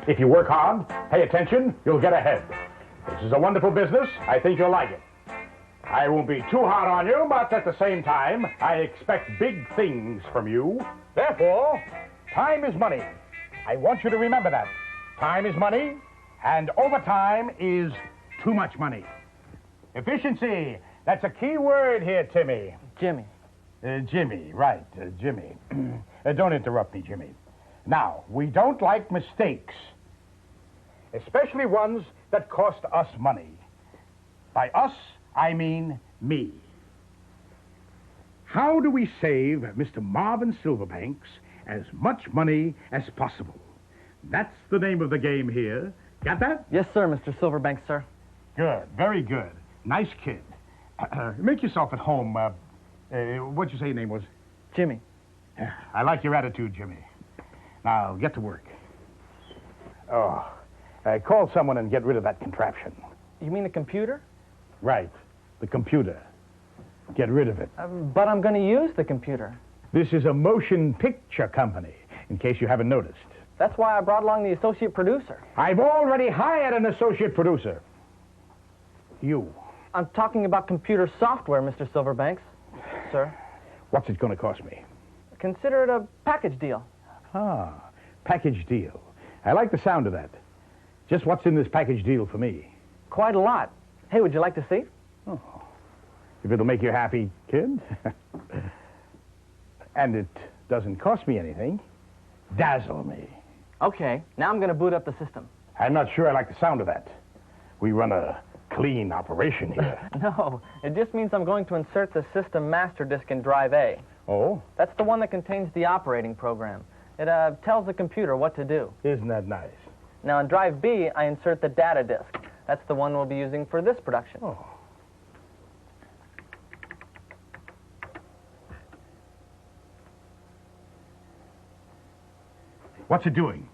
If you work hard, pay attention, you'll get ahead. This is a wonderful business. I think you'll like it. I won't be too hard on you, but at the same time, I expect big things from you. Therefore, time is money. I want you to remember that. Time is money, and overtime is too much money. Efficiency, that's a key word here, Timmy. Jimmy. Jimmy, right, Jimmy. Don't interrupt me, Jimmy. Now, we don't like mistakes, especially ones that cost us money. By us, I mean me. How do we save Mr. Marvin Silverbanks as much money as possible? That's the name of the game here. Got that? Yes, sir, Mr. Silverbanks, sir. Good, very good. Nice kid. Make yourself at home. What'd you say your name was? Jimmy. I like your attitude, Jimmy. Now, get to work. Call someone and get rid of that contraption. You mean the computer? Right, the computer. Get rid of it. But I'm going to use the computer. This is a motion picture company, in case you haven't noticed. That's why I brought along the associate producer. I've already hired an associate producer. You. I'm talking about computer software, Mr. Silverbanks. Sir. What's it going to cost me? Consider it a package deal. Ah, package deal. I like the sound of that. Just what's in this package deal for me? Quite a lot. Hey, would you like to see? Oh, if it'll make you happy, kid. And it doesn't cost me anything. Dazzle me. Okay, now I'm going to boot up the system. I'm not sure I like the sound of that. We run a clean operation here. No, it just means I'm going to insert the system master disk in drive A. Oh? That's the one that contains the operating program. It tells the computer what to do. Isn't that nice? Now, in drive B, I insert the data disk. That's the one we'll be using for this production. Oh. What's it doing?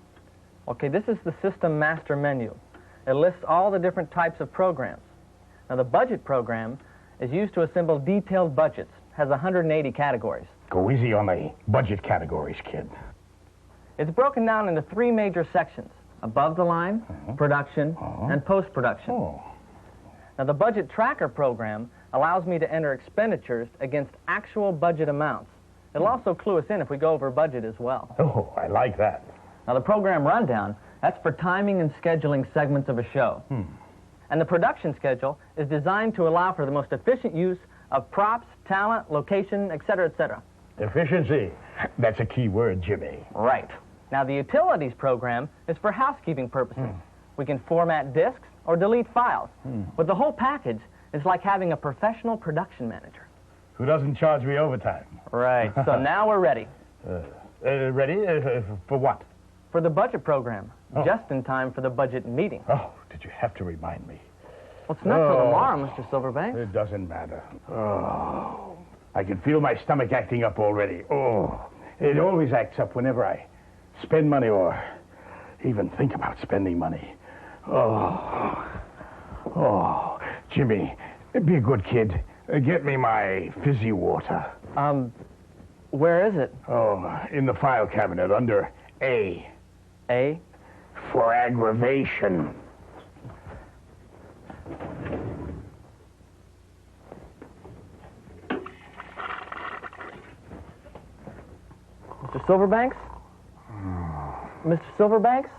Okay, this is the system master menu. It lists all the different types of programs. Now, the budget program is used to assemble detailed budgets. Has 180 categories. Go easy on the budget categories, kid. It's broken down into 3 major sections: above the line, production, and post-production. Oh. Now, the budget tracker program allows me to enter expenditures against actual budget amounts. It'll also clue us in if we go over budget as well. Oh, I like that. Now, the program rundown, that's for timing and scheduling segments of a show. And the production schedule is designed to allow for the most efficient use of props, talent, location, etc., etc. Efficiency. That's a key word, Jimmy. Right. Now, the utilities program is for housekeeping purposes. We can format disks or delete files. But the whole package is like having a professional production manager. Who doesn't charge me overtime? Right. So now we're ready. Ready? For what? For the budget program. Just in time for the budget meeting. Oh, did you have to remind me? Well, it's not till tomorrow, Mr. Silverbanks. It doesn't matter. Oh, I can feel my stomach acting up already. Oh, it always acts up whenever I spend money or even think about spending money. Oh, Jimmy, be a good kid. Get me my fizzy water. Where is it? Oh, in the file cabinet under A. A? For aggravation. Mr. Silverbanks? Mr. Silverbanks?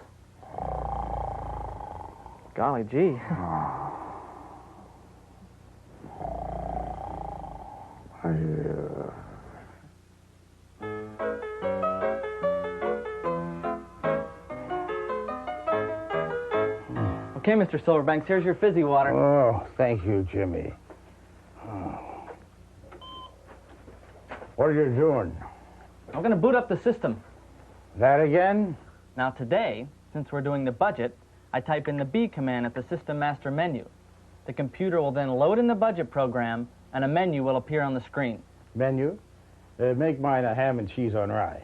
Golly gee. Okay, Mr. Silverbanks, here's your fizzy water. Oh, thank you, Jimmy. Oh. What are you doing? I'm going to boot up the system. That again? Now today, since we're doing the budget, I type in the B command at the System Master menu. The computer will then load in the budget program, and a menu will appear on the screen. Menu? Make mine a ham and cheese on rye.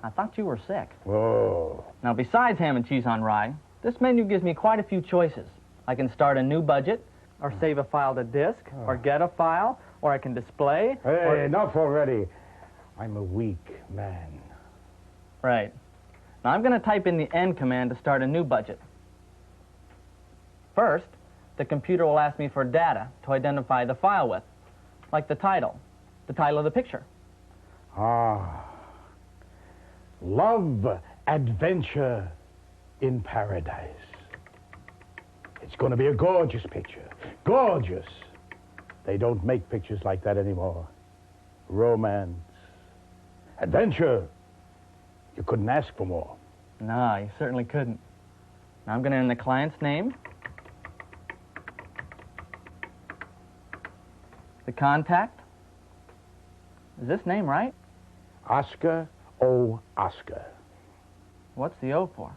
I thought you were sick. Whoa. Now, besides ham and cheese on rye, this menu gives me quite a few choices. I can start a new budget, or save a file to disk, or get a file, or I can display. Hey, enough already. I'm a weak man. Right. Now I'm going to type in the end command to start a new budget. First, the computer will ask me for data to identify the file with, like the title of the picture. Ah, Love Adventure in Paradise. It's going to be a gorgeous picture. Gorgeous. They don't make pictures like that anymore. Romance. Adventure. You couldn't ask for more. No, you certainly couldn't. Now I'm going to enter the client's name, the contact. Is this name right? Oscar O. Oscar. What's the O for?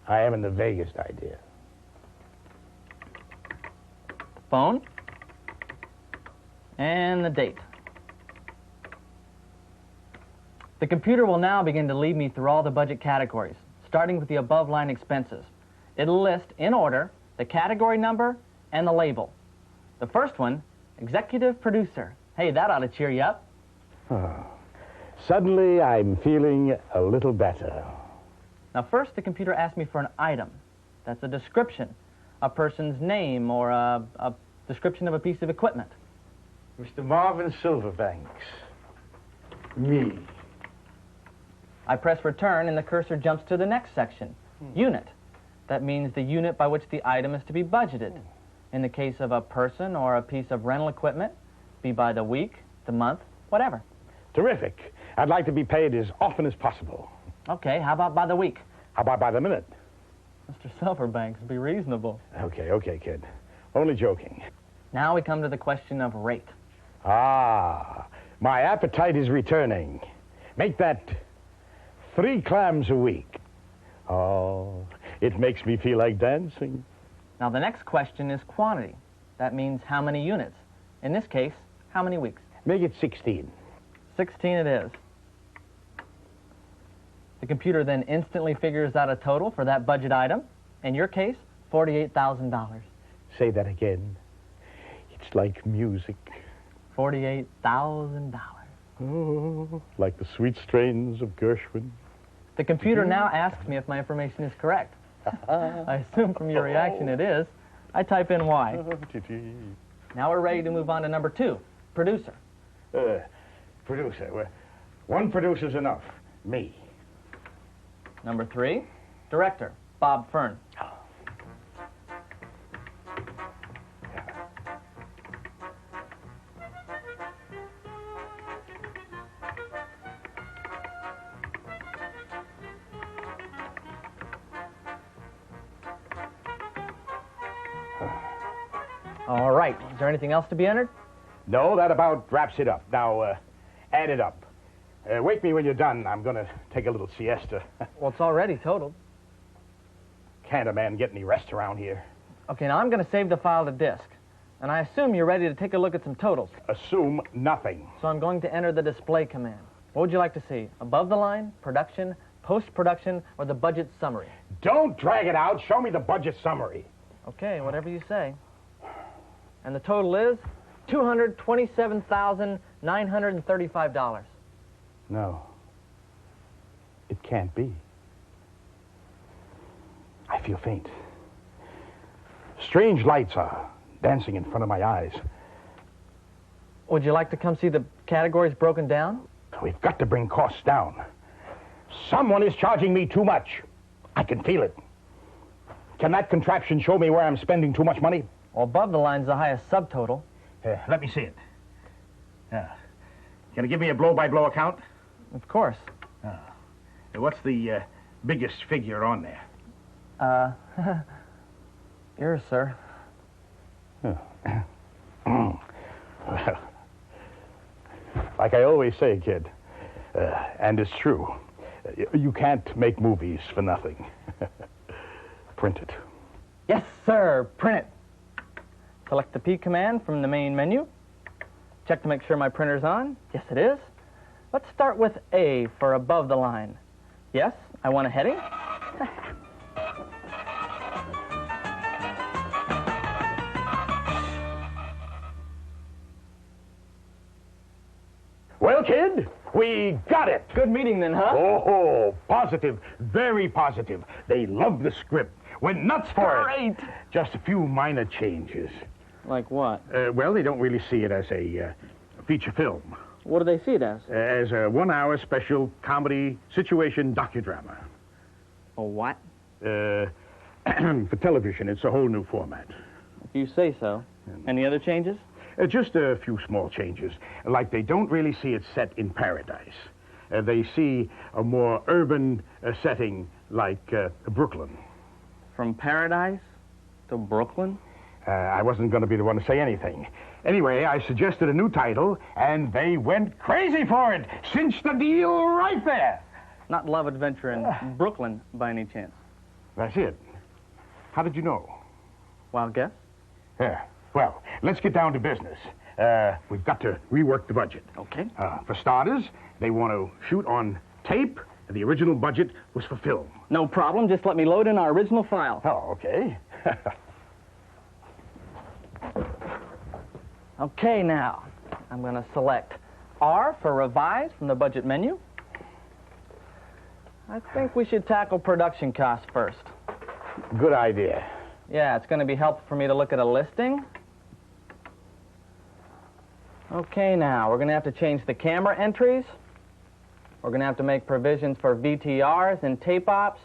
I haven't the vaguest idea. Phone, and the date. The computer will now begin to lead me through all the budget categories, starting with the above-line expenses. It'll list, in order, the category number and the label. The first one, executive producer. Hey, that ought to cheer you up. Oh. Suddenly, I'm feeling a little better. Now, first, the computer asks me for an item. That's a description, a person's name, or a description of a piece of equipment. Mr. Marvin Silverbanks. Me. I press return, and the cursor jumps to the next section, unit. That means the unit by which the item is to be budgeted. In the case of a person or a piece of rental equipment, be by the week, the month, whatever. Terrific. I'd like to be paid as often as possible. Okay, how about by the week? How about by the minute? Mr. Silverbanks, be reasonable. Okay, kid. Only joking. Now we come to the question of rate. Ah, my appetite is returning. Make that 3 clams a week. Oh, it makes me feel like dancing. Now the next question is quantity. That means how many units. In this case, how many weeks? Make it 16. 16 it is. The computer then instantly figures out a total for that budget item. In your case, $48,000. Say that again. It's like music. $48,000. Oh, like the sweet strains of Gershwin. The computer now asks me if my information is correct. I assume from your reaction it is. I type in Y. Now we're ready to move on to number 2, producer. Producer. Well, one producer's enough. Me. Number 3, director, Bob Fern. All right. Is there anything else to be entered? No, that about wraps it up. Now, add it up. Wake me when you're done. I'm going to take a little siesta. Well, it's already totaled. Can't a man get any rest around here? Okay, now I'm going to save the file to disk. And I assume you're ready to take a look at some totals. Assume nothing. So I'm going to enter the display command. What would you like to see? Above the line, production, post-production, or the budget summary? Don't drag it out. Show me the budget summary. Okay, whatever you say. And the total is $227,935. No. It can't be. I feel faint. Strange lights are dancing in front of my eyes. Would you like to come see the categories broken down? We've got to bring costs down. Someone is charging me too much. I can feel it. Can that contraption show me where I'm spending too much money? Well, above the line's the highest subtotal. Let me see it. Can you give me a blow-by-blow account? Of course. What's the biggest figure on there? Yours, sir. Well, like I always say, kid, and it's true, you can't make movies for nothing. Print it. Yes, sir. Print it. Select the P command from the main menu. Check to make sure my printer's on. Yes, it is. Let's start with A for above the line. Yes, I want a heading. Well, kid, We got it! Good meeting then, huh? Oh, positive. Very positive. They love the script. Went nuts for Great. it. Just a few minor changes. Like what? Well, they don't really see it as a feature film. What do they see it as? As a 1-hour special comedy situation docudrama. A what? For television, it's a whole new format. If you say so. Any other changes? Just a few small changes. Like they don't really see it set in paradise. They see a more urban setting like Brooklyn. From Paradise to Brooklyn? I wasn't going to be the one to say anything. Anyway, I suggested a new title, and they went crazy for it. Cinched the deal right there. Not Love Adventure in Brooklyn, by any chance? That's it. How did you know? Wild guess? Yeah. Well, let's get down to business. We've got to rework the budget. Okay. For starters, they want to shoot on tape. The original budget was for film. No problem. Just let me load in our original file. Oh, okay. Okay, now, I'm going to select R for revise from the budget menu. I think we should tackle production costs first. Good idea. Yeah, it's going to be helpful for me to look at a listing. Okay, now, we're going to have to change the camera entries. We're going to have to make provisions for VTRs and tape ops.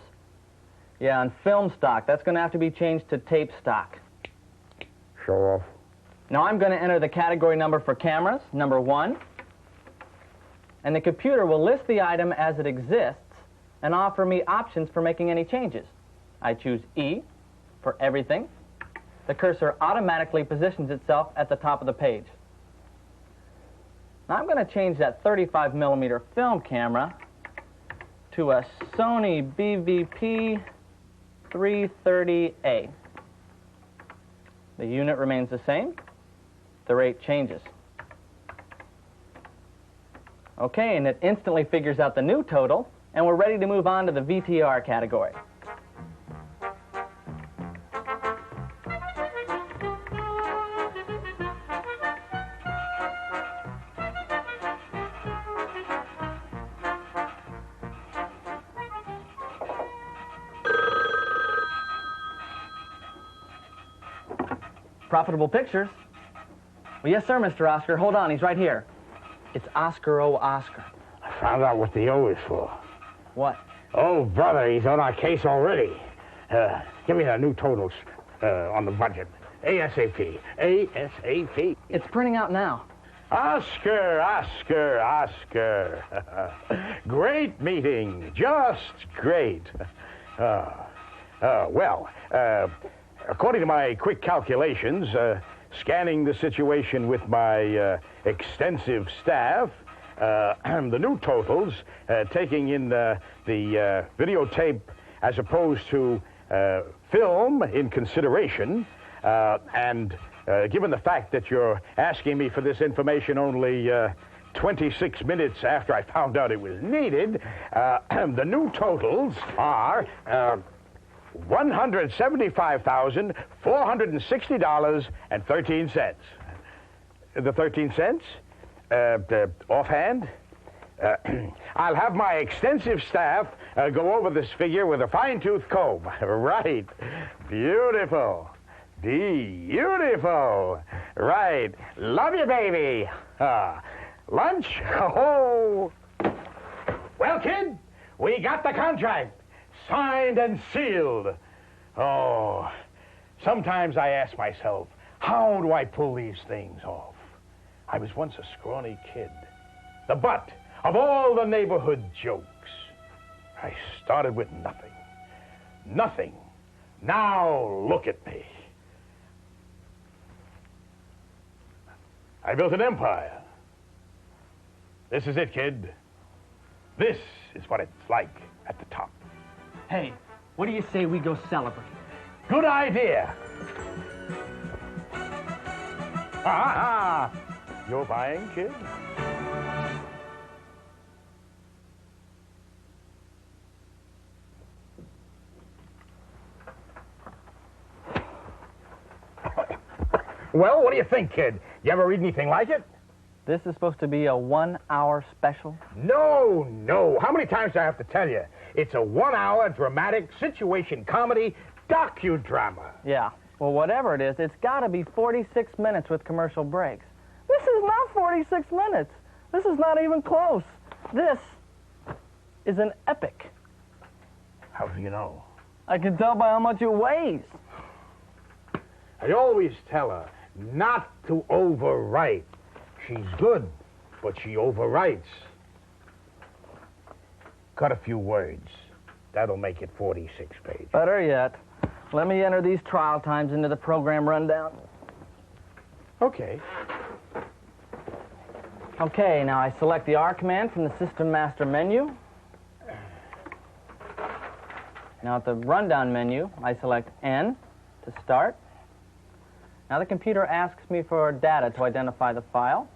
Yeah, and film stock. That's going to have to be changed to tape stock. Show off. Now I'm going to enter the category number for cameras, number 1. And the computer will list the item as it exists and offer me options for making any changes. I choose E for everything. The cursor automatically positions itself at the top of the page. Now I'm going to change that 35mm film camera to a Sony BVP 330A. The unit remains the same. The rate changes. Okay, and it instantly figures out the new total, and we're ready to move on to the VTR category. Profitable Pictures. Well, yes, sir, Mr. Oscar. Hold on, he's right here. It's Oscar O. Oscar. I found out what the O is for. What? Oh, brother, he's on our case already. Give me the new totals on the budget. ASAP. ASAP. It's printing out now. Oscar, Oscar, Oscar. Great meeting. Just great. Well, according to my quick calculations, scanning the situation with my extensive staff, the new totals, taking in the videotape as opposed to film in consideration, and given the fact that you're asking me for this information only 26 minutes after I found out it was needed, the new totals are $175,460.13. The 13 cents? Offhand? I'll have my extensive staff go over this figure with a fine-tooth comb. Right. Beautiful. Beautiful. Right. Love you, baby. Lunch? Oh. Well, kid, we got the contract. Signed and sealed. Oh, sometimes I ask myself, how do I pull these things off? I was once a scrawny kid, the butt of all the neighborhood jokes. I started with nothing. Nothing. Now look at me. I built an empire. This is it, kid. This is what it's like at the top. Hey, what do you say we go celebrate? Good idea. You're buying, kid? Well, what do you think, kid? You ever read anything like it? This is supposed to be a 1-hour special? No, no. How many times do I have to tell you? It's a 1-hour dramatic situation comedy docudrama. Yeah. Well, whatever it is, it's got to be 46 minutes with commercial breaks. This is not 46 minutes. This is not even close. This is an epic. How do you know? I can tell by how much it weighs. I always tell her not to overwrite. She's good, but she overwrites. Cut a few words. That'll make it 46 pages. Better yet, let me enter these trial times into the program rundown. Okay. Okay, now I select the R command from the System Master menu. Now at the rundown menu, I select N to start. Now the computer asks me for data to identify the file.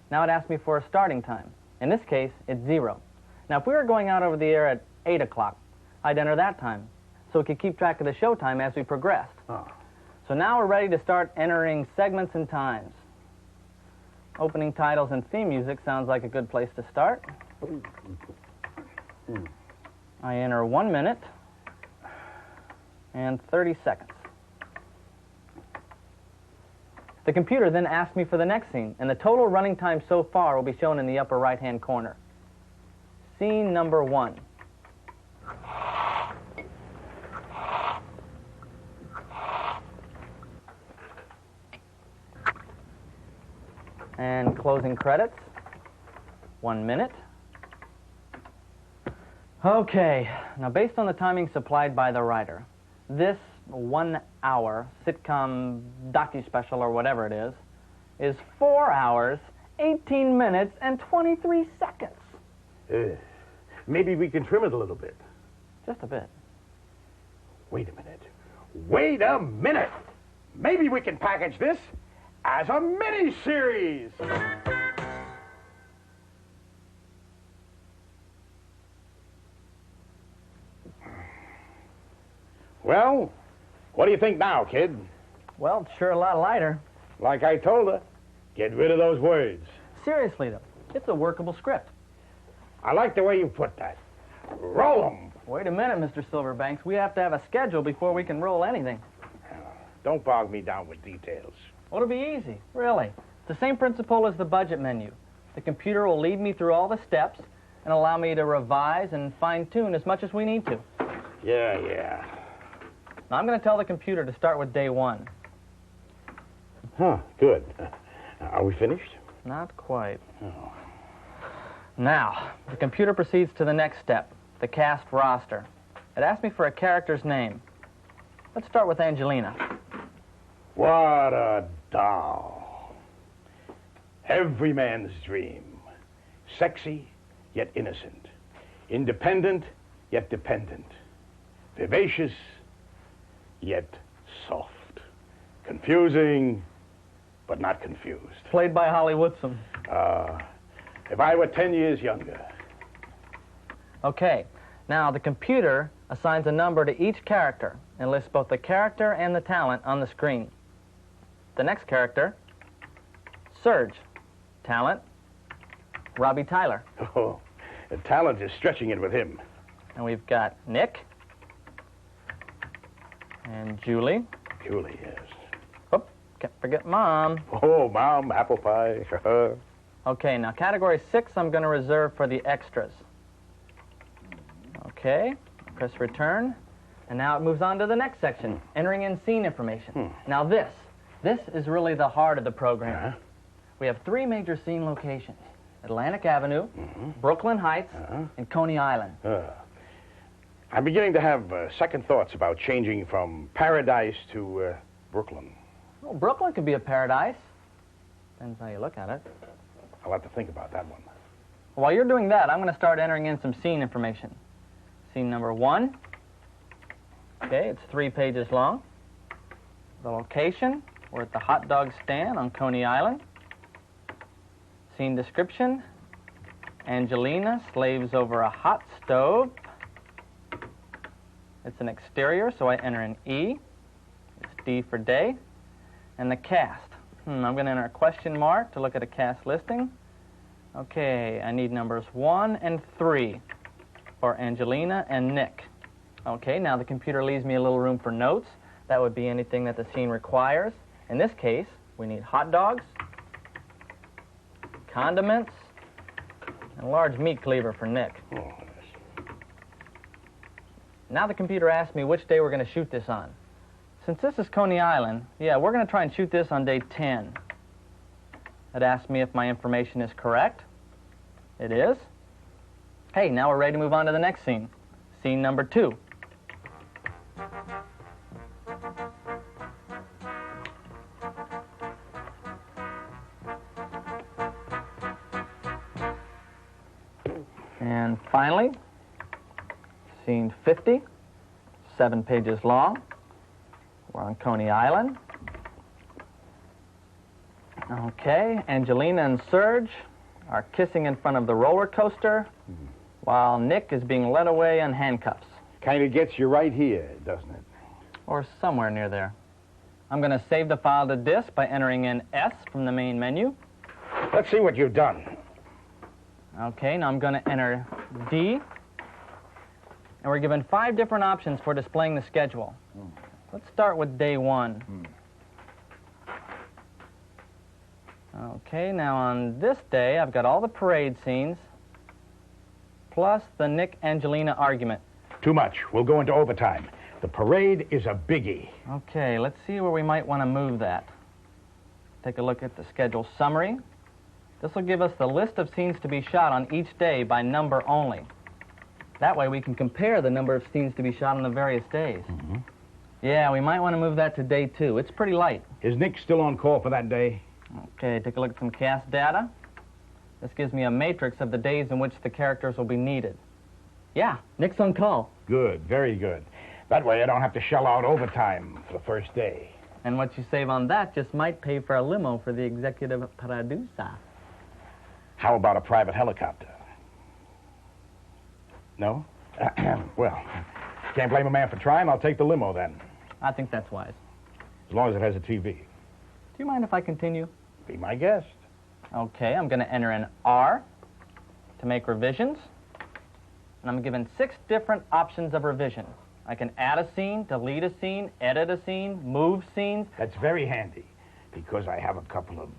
Now it asks me for a starting time. In this case, it's 0. Now if we were going out over the air at 8 o'clock, I'd enter that time, so we could keep track of the show time as we progressed. Oh. So now we're ready to start entering segments and times. Opening titles and theme music sounds like a good place to start. I enter 1 minute and 30 seconds. The computer then asks me for the next scene, and the total running time so far will be shown in the upper right-hand corner. Scene number 1. And closing credits. 1 minute. Okay, now based on the timing supplied by the writer, this 1-hour sitcom docu-special or whatever it is 4 hours, 18 minutes, and 23 seconds. Maybe we can trim it a little bit. Just a bit. Wait a minute. Wait a minute! Maybe we can package this as a mini-series. Well, what do you think now, kid? Well, it's sure a lot lighter. Like I told her, get rid of those words. Seriously, though, it's a workable script. I like the way you put that. Roll 'em. Wait a minute, Mr. Silverbanks. We have to have a schedule before we can roll anything. Don't bog me down with details. Well, it'll be easy, really. It's the same principle as the budget menu. The computer will lead me through all the steps and allow me to revise and fine-tune as much as we need to. Yeah. Now, I'm going to tell the computer to start with day 1. Huh, good. Are we finished? Not quite. Oh. Now, the computer proceeds to the next step, the cast roster. It asks me for a character's name. Let's start with Angelina. What a doll. Every man's dream. Sexy, yet innocent. Independent, yet dependent. Vivacious, yet soft. Confusing, but not confused. Played by Holly Woodson. If I were 10 years younger. Okay, now the computer assigns a number to each character and lists both the character and the talent on the screen. The next character, Serge. Talent, Robbie Tyler. Oh, the talent is stretching it with him. And we've got Nick and Julie. Julie, yes. Oh, can't forget Mom. Oh, Mom, apple pie. Okay, now category 6 I'm going to reserve for the extras. Okay, press return, and now it moves on to the next section, entering in scene information. Now this is really the heart of the program. We have 3 major scene locations: Atlantic Avenue, Brooklyn Heights, and Coney Island. I'm beginning to have second thoughts about changing from Paradise to Brooklyn. Well, Brooklyn could be a paradise. Depends how you look at it. I'll have to think about that one. While you're doing that, I'm going to start entering in some scene information. Scene number 1. Okay, it's 3 pages long. The location, we're at the hot dog stand on Coney Island. Scene description, Angelina slaves over a hot stove. It's an exterior, so I enter an E. It's D for day. And the cast. I'm going to enter a question mark to look at a cast listing. Okay, I need numbers 1 and 3 for Angelina and Nick. Okay, now the computer leaves me a little room for notes. That would be anything that the scene requires. In this case, we need hot dogs, condiments, and a large meat cleaver for Nick. Now the computer asks me which day we're going to shoot this on. Since this is Coney Island, yeah, we're going to try and shoot this on day 10. It asks me if my information is correct. It is. Hey, now we're ready to move on to the next scene. Scene number 2. And finally, scene 50, 7 pages long. We're on Coney Island. Okay, Angelina and Serge are kissing in front of the roller coaster while Nick is being led away on handcuffs. Kind of gets you right here, doesn't it? Or somewhere near there. I'm going to save the file to disk by entering in S from the main menu. Let's see what you've done. Okay, now I'm going to enter D. And we're given 5 different options for displaying the schedule. Let's start with day 1. Okay, now on this day, I've got all the parade scenes, plus the Nick-Angelina argument. Too much. We'll go into overtime. The parade is a biggie. Okay, let's see where we might want to move that. Take a look at the schedule summary. This will give us the list of scenes to be shot on each day by number only. That way we can compare the number of scenes to be shot on the various days. Yeah, we might want to move that to day 2. It's pretty light. Is Nick still on call for that day? Okay, take a look at some cast data. This gives me a matrix of the days in which the characters will be needed. Yeah, Nick's on call. Good, very good. That way I don't have to shell out overtime for the first day. And what you save on that just might pay for a limo for the executive producer. How about a private helicopter? No? Well, can't blame a man for trying. I'll take the limo then. I think that's wise. As long as it has a TV. Do you mind if I continue? Be my guest. Okay, I'm going to enter in R to make revisions. And I'm given 6 different options of revision. I can add a scene, delete a scene, edit a scene, move scenes. That's very handy, because I have a couple of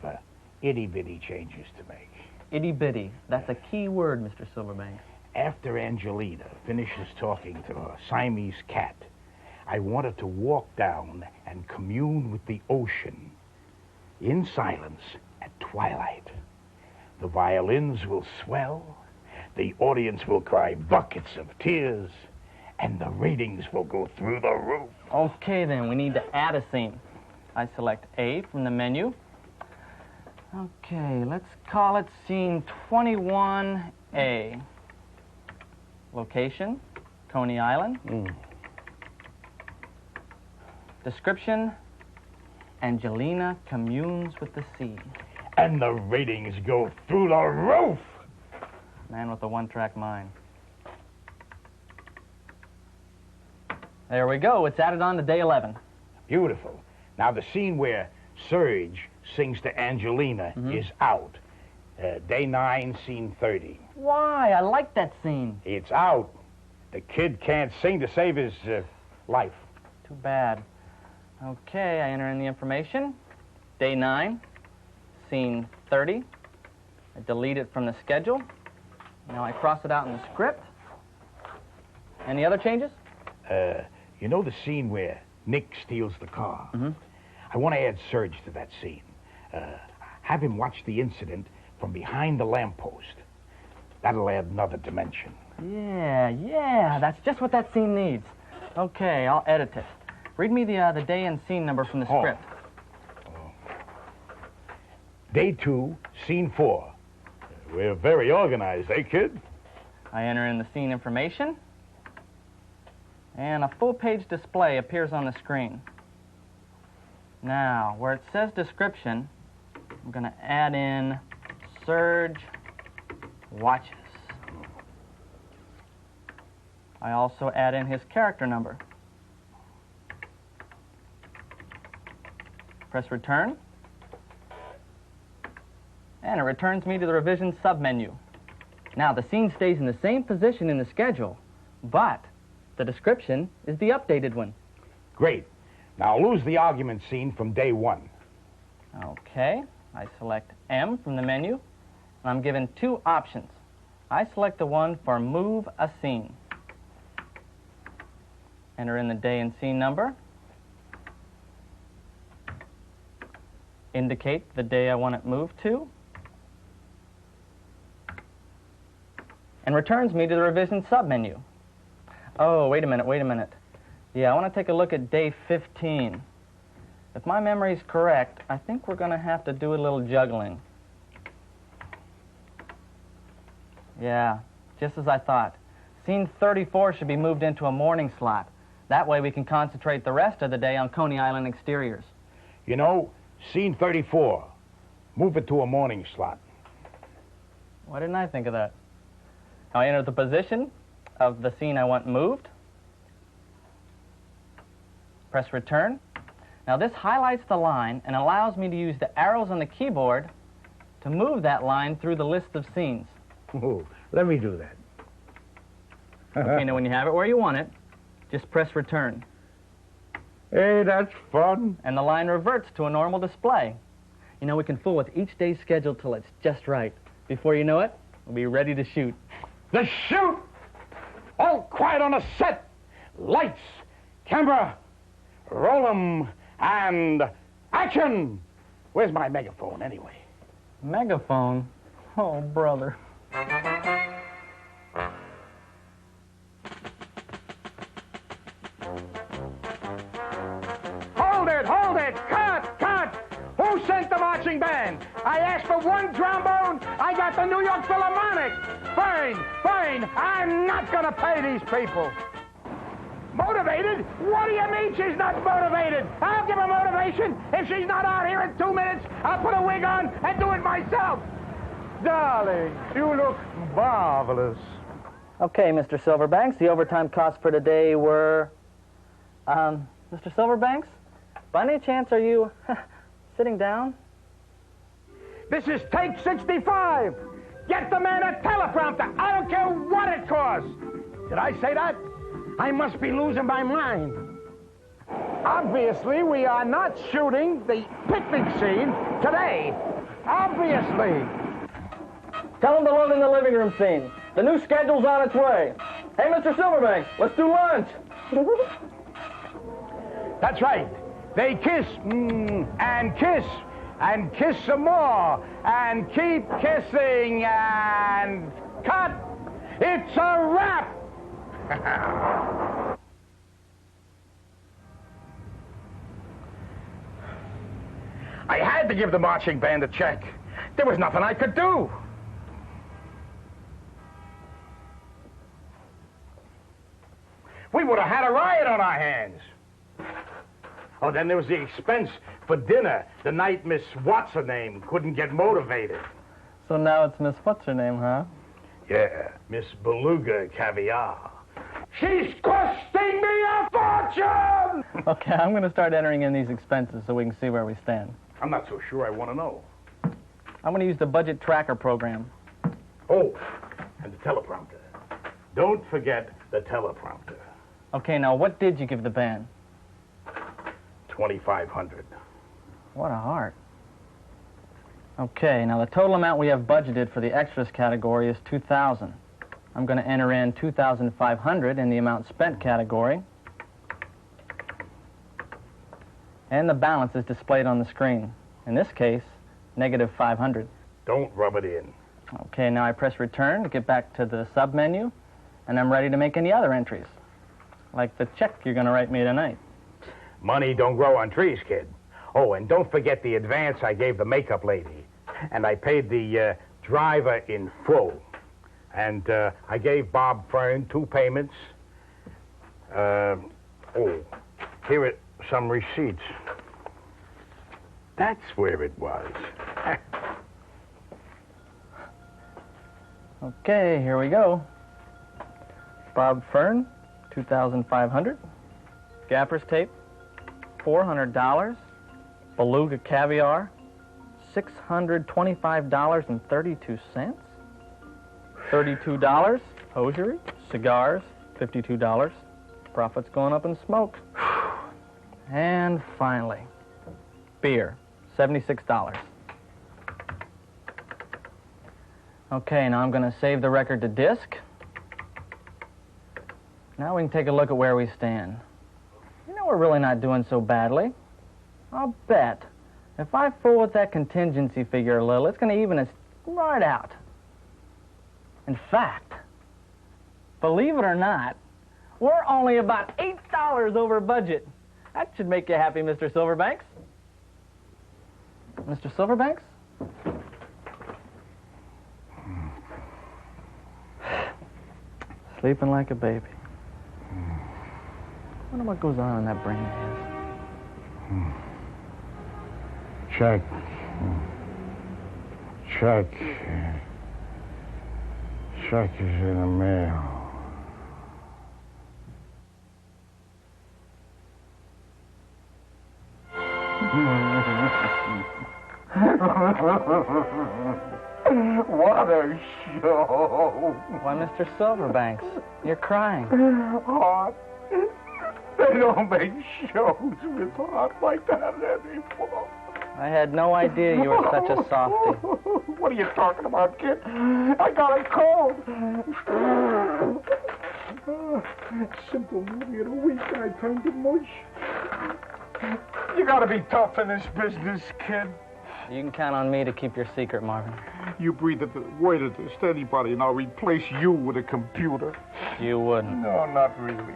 itty-bitty changes to make. Itty-bitty. That's a key word, Mr. Silverbank. After Angelina finishes talking to her Siamese cat, I want her to walk down and commune with the ocean in silence at twilight. The violins will swell, the audience will cry buckets of tears, and the ratings will go through the roof. Okay, then, we need to add a scene. I select A from the menu. Okay, let's call it scene 21A. Location, Coney Island. Description, Angelina communes with the sea. And the ratings go through the roof! Man with a one-track mind. There we go. It's added on to day 11. Beautiful. Now, the scene where Serge sings to Angelina is out. Day 9, scene 30. Why? I like that scene. It's out. The kid can't sing to save his life. Too bad. Okay, I enter in the information. Day 9, scene 30. I delete it from the schedule. Now I cross it out in the script. Any other changes? You know the scene where Nick steals the car? I want to add Serge to that scene. Have him watch the incident from behind the lamppost. That'll add another dimension. Yeah, that's just what that scene needs. Okay, I'll edit it. Read me the day and scene number from the script. Day 2, scene 4. We're very organized, eh, kid? I enter in the scene information, and a full-page display appears on the screen. Now, where it says description, I'm going to add in Serge watches. I also add in his character number. Press return. And it returns me to the revision submenu. Now, the scene stays in the same position in the schedule, but the description is the updated one. Great. Now lose the argument scene from day one. Okay, I select M from the menu, and I'm given two options. I select the one for move a scene. Enter in the day and scene number. Indicate the day I want it moved to. And returns me to the revision submenu. Oh, wait a minute. Yeah, I want to take a look at day 15. If my memory's correct, I think we're going to have to do a little juggling. Yeah, just as I thought. Scene 34 should be moved into a morning slot. That way we can concentrate the rest of the day on Coney Island exteriors. You know, scene 34, move it to a morning slot. Why didn't I think of that? Now I enter the position of the scene I want moved. Press return. Now this highlights the line and allows me to use the arrows on the keyboard to move that line through the list of scenes. Ooh, let me do that. Okay, now when you have it where you want it, just press return. Hey, that's fun. And the line reverts to a normal display. You know, we can fool with each day's schedule till it's just right. Before you know it, we'll be ready to shoot. The shoot! All quiet on the set. Lights, camera, roll 'em, and action! Where's my megaphone, anyway? Megaphone? Oh, brother. Hold it! Cut! Who sent the marching band? I asked for one trombone. I got the New York Philharmonic. Fine. I'm not gonna pay these people. Motivated? What do you mean she's not motivated? I'll give her motivation. If she's not out here in 2 minutes, I'll put a wig on and do it myself. Darling, you look marvelous. Okay, Mr. Silverbanks, the overtime costs for today were... Mr. Silverbanks, by any chance are you sitting down? This is take 65. Get the man a teleprompter. I don't care what it costs. Did I say that? I must be losing my mind. Obviously, we are not shooting the picnic scene today. Obviously. Tell them to load in the living room scene. The new schedule's on its way. Hey, Mr. Silverbanks, let's do lunch. That's right. They kiss, and kiss some more, and keep kissing, and cut. It's a wrap. I had to give the marching band a check. There was nothing I could do. We would have had a riot on our hands. Oh, then there was the expense for dinner the night Miss What's-Her-Name couldn't get motivated. So now it's Miss What's-Her-Name, huh? Yeah, Miss Beluga Caviar. She's costing me a fortune! Okay, I'm going to start entering in these expenses so we can see where we stand. I'm not so sure I want to know. I'm going to use the budget tracker program. Oh, and the teleprompter. Don't forget the teleprompter. Okay, now what did you give the band? $2,500. What a heart. Okay, now the total amount we have budgeted for the extras category is $2,000. I'm going to enter in $2,500 in the amount spent category. And the balance is displayed on the screen. In this case, negative $500. Don't rub it in. Okay, now I press return to get back to the sub-menu, and I'm ready to make any other entries, like the check you're going to write me tonight. Money don't grow on trees, kid. Oh, and don't forget the advance I gave the makeup lady. And I paid the driver in full. And I gave Bob Fern 2 payments. Oh, here are some receipts. That's where it was. Okay, here we go. Bob Fern, $2,500. Gaffer's tape, $400. Beluga caviar, $625.32. $32. Hosiery, cigars, $52. Profits going up in smoke. And finally, beer, $76. Okay, now I'm going to save the record to disk. Now we can take a look at where we stand. You know, we're really not doing so badly. I'll bet if I fool with that contingency figure a little, it's going to even us right out. In fact, believe it or not, we're only about $8 over budget. That should make you happy, Mr. Silverbanks. Mr. Silverbanks? Sleeping like a baby. I wonder what goes on in that brain of his. Check. Check. Check is in the mail. What a show! Why, Mr. Silverbanks, you're crying. Art. They don't make shows with art like that anymore. I had no idea you were such a softy. What are you talking about, kid? I got a cold. Simple movie in a week and I turned to mush. You gotta be tough in this business, kid. You can count on me to keep your secret, Marvin. You breathe the word of this to anybody and I'll replace you with a computer. You wouldn't. No, not really.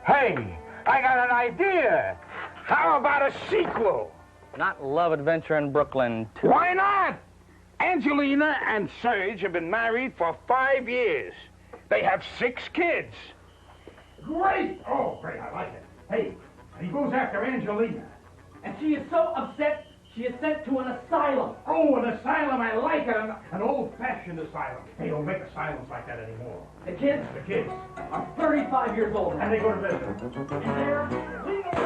Hey, I got an idea. How about a sequel? Not Love Adventure in Brooklyn 2. Why not? Angelina and Serge have been married for 5 years. They have 6 kids. Great! Oh, great, I like it. Hey, he goes after Angelina. And she is so upset, she is sent to an asylum. Oh, an asylum, I like it. An old-fashioned asylum. They don't make asylums like that anymore. The kids The kids. are 35 years old now. And they go to visit. And they're legal.